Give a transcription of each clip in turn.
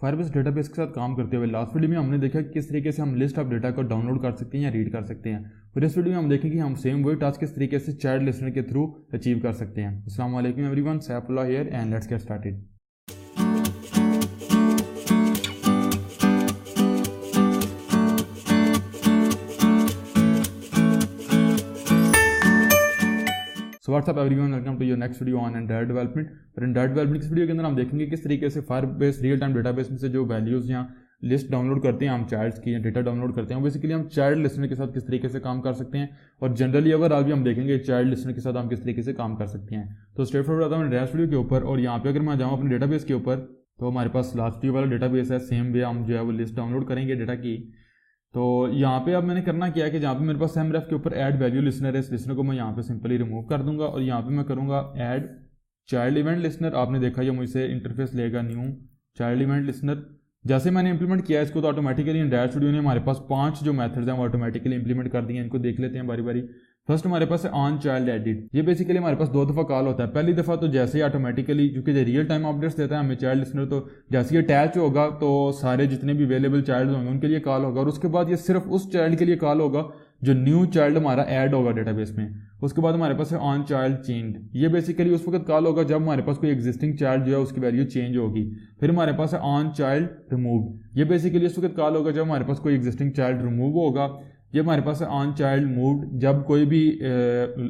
Firebase database के साथ काम करते हुए लास्ट वीडियो में हमने देखा कि किस तरीके से हम लिस्ट ऑफ डेटा को डाउनलोड कर सकते हैं या रीड कर सकते हैं। और इस वीडियो में हम देखेंगे कि हम सेम वही टास्क किस तरीके से चाइल्ड लिस्नर के थ्रू अचीव कर सकते हैं। अस्सलाम वालेकुम everyone, Saifullah here and let's get started. So what's up everyone, welcome to your next video on Android development. और एंड्रॉइड डेवलपमेंट इस वीडियो के अंदर हम देखेंगे किस तरीके से फायरबेस रियल टाइम डेटाबेस में से जो वैल्यूज़ या लिस्ट डाउनलोड करते हैं हम चाइल्ड्स की या डेटा डाउनलोड करते हैं, बेसिकली हम चाइल्ड लिस्नर के साथ किस तरीके से काम कर सकते हैं। और जनरली ओवरऑल भी हम देखेंगे चाइल्ड लिस्नर के साथ हम किस तरीके से काम कर सकते हैं। तो स्ट्रेट फॉरवर्ड आता हूँ नेक्स्ट वीडियो के ऊपर। और यहाँ पे अगर मैं जाऊँ अपने डेटाबेस के ऊपर तो हमारे पास लास्ट वीडियो वाला डेटाबेस है, सेम वे हम जो है वो लिस्ट डाउनलोड करेंगे डेटा की। तो यहाँ पे अब मैंने करना क्या है कि जहाँ पे मेरे पास एमरेफ के ऊपर ऐड वैल्यू लिसनर है, इस लिसनर को मैं यहाँ पे सिंपली रिमूव कर दूंगा और यहाँ पे मैं करूँगा ऐड चाइल्ड इवेंट लिसनर। आपने देखा ये मुझसे इंटरफेस लेगा न्यू चाइल्ड इवेंट लिसनर। जैसे मैंने इंप्लीमेंट किया इसको तो ऑटोमेटिकली एंड्रॉइड स्टूडियो ने हमारे पास 5 जो मेथड्स हैं वो ऑटोमेटिकली इंप्लीमेंट कर दिए हैं। इनको देख लेते हैं बारी बारी। फर्स्ट हमारे पास है ऑन चाइल्ड एडिट। ये बेसिकली हमारे पास 2 दफ़ा कॉल होता है। पहली दफ़ा तो जैसे ही ऑटोमेटिकली, क्योंकि जो रियल टाइम अपडेट्स देता है हमें चाइल्ड लिसनर, तो जैसे ही अटैच होगा तो सारे जितने भी अवेलेबल चाइल्ड होंगे उनके लिए कॉल होगा। और उसके बाद ये सिर्फ उस चाइल्ड के लिए कॉल होगा जो न्यू चाइल्ड हमारा ऐड होगा डेटाबेस में। उसके बाद हमारे पास है ऑन चाइल्ड चेंज। ये बेसिकली उस वक्त कॉल होगा जब हमारे पास कोई एग्जिस्टिंग चाइल्ड जो है उसकी वैल्यू चेंज होगी। फिर हमारे पास है ऑन चाइल्ड रिमूव। ये बेसिकली उस वक्त कॉल होगा जब हमारे पास कोई एग्जिस्टिंग चाइल्ड रिमूव होगा। ये हमारे पास है ऑन चाइल्ड मूव्ड। जब कोई भी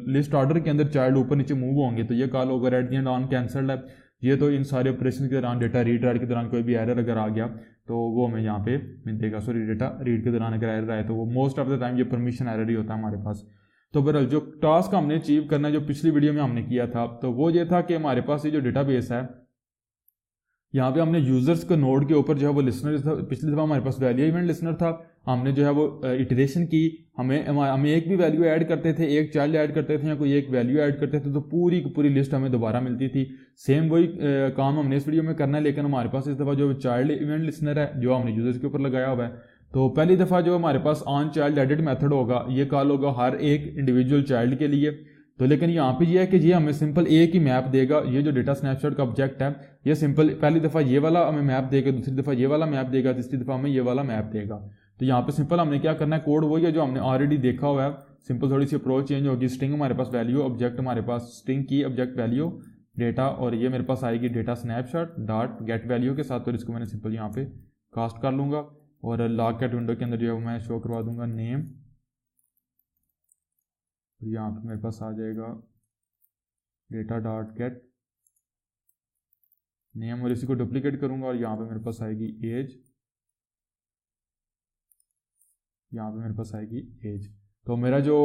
लिस्ट ऑर्डर के अंदर चाइल्ड ऊपर नीचे मूव होंगे तो ये कॉल होगा। At the end on cancelled है। ये तो इन सारे ऑपरेशन के दौरान डेटा रीड राइट के दौरान कोई भी एरर अगर आ गया तो वो हमें यहाँ पे मिल देगा। सॉरी, डेटा रीड के दौरान अगर एरर आए तो वो मोस्ट ऑफ द टाइम ये परमिशन एरर ही होता है हमारे पास। तो बहरहाल जो टास्क हमने अचीव करना है जो पिछली वीडियो में हमने किया था तो वो ये था कि हमारे पास ये जो डेटाबेस है यहाँ पे हमने यूजर्स के नोड के ऊपर जो है वो लिसनर था। पिछली दफ़ा हमारे पास वैल्यू इवेंट लिसनर था। हमने जो है वो इटरेशन की, हमें एक भी वैल्यू ऐड करते थे, एक चाइल्ड ऐड करते थे या कोई एक वैल्यू ऐड करते थे तो पूरी की पूरी लिस्ट हमें दोबारा मिलती थी। सेम वही काम हमने इस वीडियो में करना है, लेकिन हमारे पास इस दफ़ा जो चाइल्ड इवेंट लिसनर है जो हमने यूजर्स के ऊपर लगाया हुआ है। तो पहली दफ़ा जो हमारे pass on child edit method होगा ये कॉल होगा हर एक इंडिविजुअल चाइल्ड के लिए। तो लेकिन यहाँ पे ये है कि ये हमें सिंपल एक ही मैप देगा। ये जो डेटा स्नैपशॉट का ऑब्जेक्ट है ये सिंपल पहली दफ़ा ये वाला हमें मैप देगा, दूसरी दफ़ा ये वाला मैप देगा, तीसरी दफ़ा हमें ये वाला मैप देगा। तो यहाँ पे सिंपल हमने क्या करना है, कोड वही है जो हमने ऑलरेडी देखा हुआ है। सिंपल थोड़ी सी अप्रोच चेंज होगी। स्ट्रिंग हमारे पास वैल्यू, ऑब्जेक्ट हमारे पास स्ट्रिंग की ऑब्जेक्ट वैल्यू डेटा, और ये मेरे पास आएगी data snapshot dot get value के साथ। और इसको मैंने सिंपल यहाँ पे कास्ट कर लूँगा और लॉग कैट विंडो के अंदर जो है मैं शो करवा दूंगा नेम। यहाँ पे मेरे पास आ जाएगा डेटा डॉट गेट नेम और इसी को डुप्लीकेट करूंगा और यहाँ पे मेरे पास आएगी एज। यहाँ पे मेरे पास आएगी एज। तो मेरा जो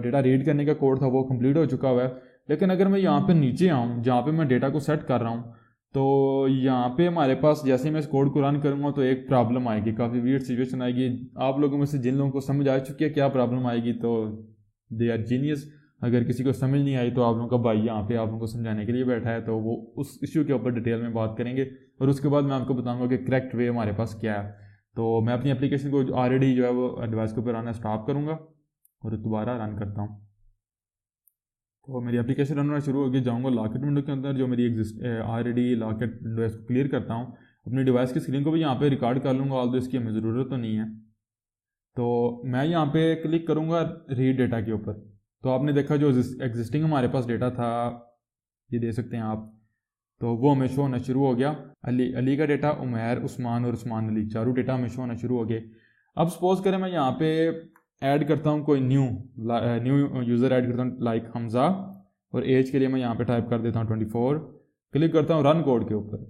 डेटा रीड करने का कोड था वो कंप्लीट हो चुका हुआ है। लेकिन अगर मैं यहाँ पे नीचे आऊँ जहाँ पे मैं डेटा को सेट कर रहा हूँ तो यहाँ पे हमारे पास जैसे मैं इस कोड को रन करूँगा तो एक प्रॉब्लम आएगी, काफ़ी वियर्ड सिचुएशन आएगी। आप लोगों में से जिन लोगों को समझ आ चुकी है क्या प्रॉब्लम आएगी तो दे आर जीनियस। अगर किसी को समझ नहीं आई तो आप लोगों का भाई यहाँ पे आप लोगों को समझाने के लिए बैठा है, तो वो उस इश्यू के ऊपर डिटेल में बात करेंगे और उसके बाद मैं आपको बताऊंगा कि करेक्ट वे हमारे पास क्या है। तो मैं अपनी एप्लीकेशन को ऑलरेडी जो है वो डिवाइस के ऊपर आना स्टॉप करूँगा और दोबारा रन करता हूँ। तो मेरी एप्लीकेशन रन होना शुरू होगी। जाऊँगा लॉकेट विंडो के अंदर जो मेरी ऑलरेडी लॉकेट विंडो है इसको क्लियर करता हूँ। अपनी डिवाइस की स्क्रीन को भी यहाँ पर रिकॉर्ड कर लूँगा, ऑल दो इसकी हमें ज़रूरत तो नहीं है। तो मैं यहाँ पे क्लिक करूँगा रीड डेटा के ऊपर। तो आपने देखा जो एग्जिस्टिंग हमारे पास डेटा था ये दे सकते हैं आप, तो वो हमें शो होना शुरू हो गया। अली का डेटा, उमैर, उस्मान और उस्मान अली चारों डेटा हमें शो होना शुरू हो गए। अब सपोज करें मैं यहाँ पे ऐड करता हूँ कोई न्यू यूज़र ऐड करता हूँ लाइक हमज़ा, और एज के लिए मैं यहाँ पे टाइप कर देता हूँ 24। क्लिक करता हूँ रन कोड के ऊपर।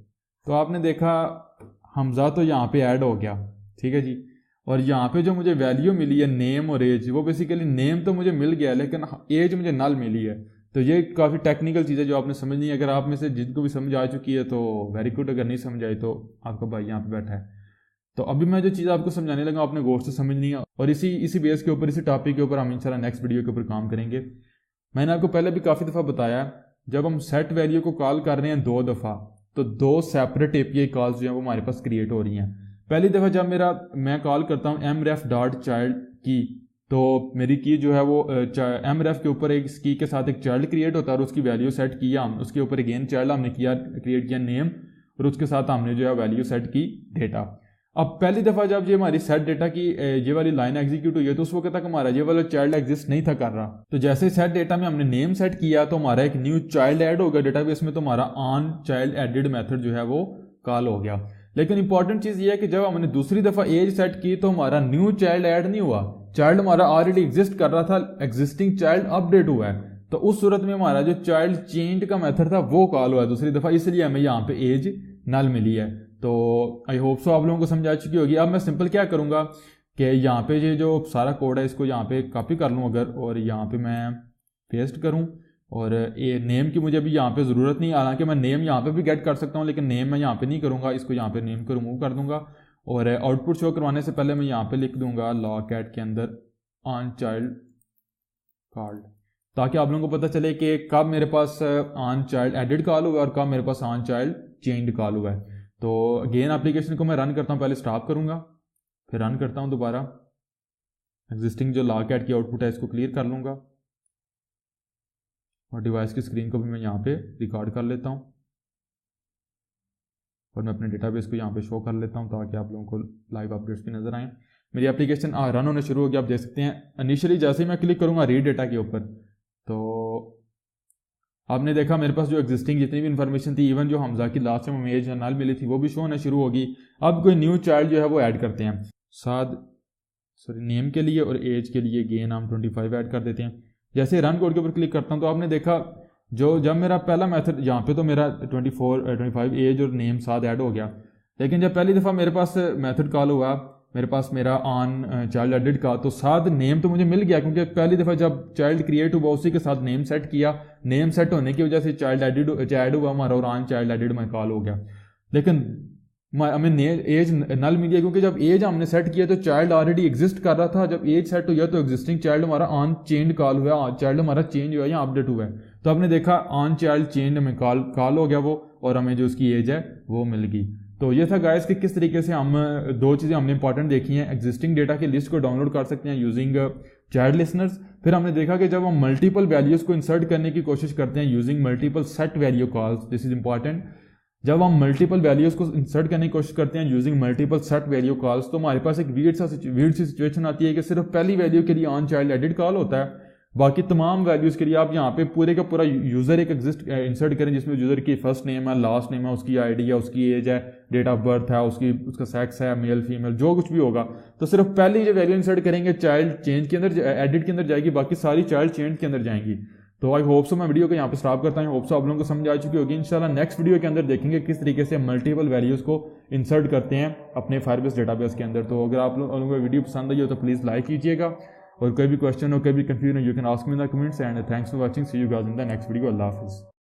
तो आपने देखा हमज़ा तो यहाँ पे ऐड हो गया, ठीक है जी। और यहाँ पे जो मुझे वैल्यू मिली है नेम और एज, वो बेसिकली नेम तो मुझे मिल गया लेकिन एज मुझे नल मिली है। तो ये काफ़ी टेक्निकल चीज़ है जो आपने समझनी है। अगर आप में से जिनको भी समझ आ चुकी है तो वेरी गुड, अगर नहीं समझ आई तो आपका भाई यहाँ पे बैठा है। तो अभी मैं जो चीज़ आपको समझाने लगा आपने गौर से समझनी है और इसी बेस के ऊपर, इसी टॉपिक के ऊपर हम इंशाल्लाह नेक्स्ट वीडियो के ऊपर काम करेंगे। मैंने आपको पहले भी काफ़ी दफ़ा बताया जब हम सेट वैल्यू को कॉल कर रहे हैं 2 दफ़ा तो 2 सेपरेट API कॉल्स जो हैं वो हमारे पास क्रिएट हो रही हैं। पहली दफ़ा जब मैं कॉल करता हूँ एमरेफ डॉट चाइल्ड की, तो मेरी की जो है वो एमरेफ के ऊपर एक की के साथ एक चाइल्ड क्रिएट होता है और उसकी वैल्यू सेट किया हम, उसके ऊपर अगेन चाइल्ड हमने किया क्रिएट किया नेम, और उसके साथ हमने जो है वैल्यू सेट की डेटा। अब पहली दफ़ा जब ये हमारी सेट डेटा की ये वाली लाइन एग्जीक्यूट हुई है तो उस वक्त तक हमारा ये वाला चाइल्ड एग्जिस्ट नहीं था कर रहा। तो जैसे सेट डेटा में हमने नेम सेट किया तो हमारा एक न्यू चाइल्ड ऐड हो गया डेटाबेस में, तो हमारा ऑन चाइल्ड एडिड मेथड जो है वो कॉल हो गया। लेकिन इंपॉर्टेंट चीज़ ये है कि जब हमने दूसरी दफ़ा एज सेट की तो हमारा न्यू चाइल्ड ऐड नहीं हुआ, चाइल्ड हमारा ऑलरेडी एग्जिस्ट कर रहा था, एग्जिस्टिंग चाइल्ड अपडेट हुआ है। तो उस सूरत में हमारा जो चाइल्ड चेंज का मेथड था वो कॉल हुआ है दूसरी दफ़ा, इसलिए हमें यहाँ पे एज नल मिली है। तो आई होप सो आप लोगों को समझ आ चुकी होगी। अब मैं सिंपल क्या करूँगा कि यहाँ पे ये जो सारा कोड है इसको यहाँ पे कॉपी कर लूँ अगर, और यहाँ पे मैं पेस्ट करूँ, और ये नेम की मुझे अभी यहाँ पे ज़रूरत नहीं, हालांकि मैं नेम यहाँ पे भी गेट कर सकता हूँ लेकिन नेम मैं यहाँ पे नहीं करूँगा, इसको यहाँ पे नेम को रिमूव कर दूँगा। और आउटपुट शो करवाने से पहले मैं यहाँ पे लिख दूँगा लॉगैट के अंदर ऑन चाइल्ड कॉल्ड, ताकि आप लोगों को पता चले कि कब मेरे pass on child added call हुआ है और कब मेरे pass on child changed call हुआ है। तो अगेन एप्लीकेशन को मैं रन करता हूँ, पहले स्टॉप करूँगा फिर रन करता हूँ दोबारा। एग्जिस्टिंग जो लॉगैट की आउटपुट है इसको क्लियर कर लूँगा और डिवाइस की स्क्रीन को भी मैं यहाँ पे रिकॉर्ड कर लेता हूँ और मैं अपने डेटाबेस को यहाँ पे शो कर लेता हूँ ताकि आप लोगों को लाइव अपडेट्स भी नजर आएँ। मेरी एप्लीकेशन रन होने शुरू हो गया, आप देख सकते हैं। इनिशियली जैसे ही मैं क्लिक करूँगा रीड डेटा के ऊपर तो आपने देखा मेरे पास जो एग्जिस्टिंग जितनी भी इन्फॉर्मेशन थी, इवन जो हमजा की लास्ट में एज नल मिली थी वो भी शो होना शुरू होगी। अब कोई न्यू चाइल्ड जो है वो ऐड करते हैं, नेम के लिए और एज के लिए गेन हम 25 ऐड कर देते हैं। जैसे रन कोड के ऊपर क्लिक करता हूँ तो आपने देखा जो जब मेरा पहला मेथड यहाँ पे तो मेरा 25 एज और नेम साथ ऐड हो गया, लेकिन जब पहली दफ़ा मेरे पास मेथड कॉल हुआ मेरे पास मेरा ऑन चाइल्ड एडिट का, तो साथ नेम तो मुझे मिल गया क्योंकि पहली दफ़ा जब चाइल्ड क्रिएट हुआ उसी के साथ नेम सेट किया, नेम सेट होने की वजह से चाइल्ड एडिड ऐड हुआ हमारा और ऑन चाइल्ड एडिड में कॉल हो गया। लेकिन हमें एज नल मिली है क्योंकि जब एज हमने सेट किया तो चाइल्ड ऑलरेडी एग्जिस्ट कर रहा था, जब एज सेट हुआ तो एग्जिस्टिंग चाइल्ड हमारा ऑन चेंज कॉल हुआ, चाइल्ड हमारा चेंज हुआ या अपडेट हुआ है। तो आपने देखा ऑन चाइल्ड चेंज हमें कॉल हो गया वो, और हमें जो उसकी एज है वो मिल गई। तो ये था गाइस कि किस तरीके से हम दो चीज़ें हमने इंपॉर्टेंट देखी हैं। एग्जिस्टिंग डेटा की लिस्ट को डाउनलोड कर सकते हैं यूजिंग चाइल्ड लिसनर्स। फिर हमने देखा कि जब हम मल्टीपल वैल्यूज़ को इंसर्ट करने की कोशिश करते हैं using multiple set value calls, this is important. जब हम मल्टीपल वैल्यूज़ को इंसर्ट करने की कोशिश करते हैं using multiple set value calls तो हमारे पास एक वीर्ड सी सिचुएशन आती है कि सिर्फ पहली वैल्यू के लिए ऑन चाइल्ड एडिट कॉल होता है, बाकी तमाम वैल्यूज़ के लिए आप यहाँ पे पूरे का पूरा यूज़र एक इंसर्ट करें जिसमें यूज़र की फर्स्ट नेम है, लास्ट नेम है, उसकी आईडी है, उसकी एज है, डेट ऑफ बर्थ है, उसका सेक्स है, मेल फीमेल जो कुछ भी होगा, तो सिर्फ पहली जो वैल्यू इंसर्ट करेंगे चाइल्ड चेंज के अंदर एडिट के अंदर जाएगी, बाकी सारी चाइल्ड चेंज के अंदर जाएंगी। तो आई होप सो मैं वीडियो को यहाँ पे स्टॉप करता हूँ। होप सो आप लोगों को समझ आ चुकी होगी। इंशाल्लाह नेक्स्ट वीडियो के अंदर देखेंगे किस तरीके से मल्टीपल वैल्यूज़ को इंसर्ट करते हैं अपने फायरबेस डेटाबेस के अंदर। तो अगर आप लोगों को वीडियो पसंद आई हो तो प्लीज़ लाइक कीजिएगा, और कोई भी क्वेश्चन हो कोई भी कंफ्यूजन हो you can ask me in the comments, and thanks for watching, see you guys in the next video. अल्लाह हाफिज़।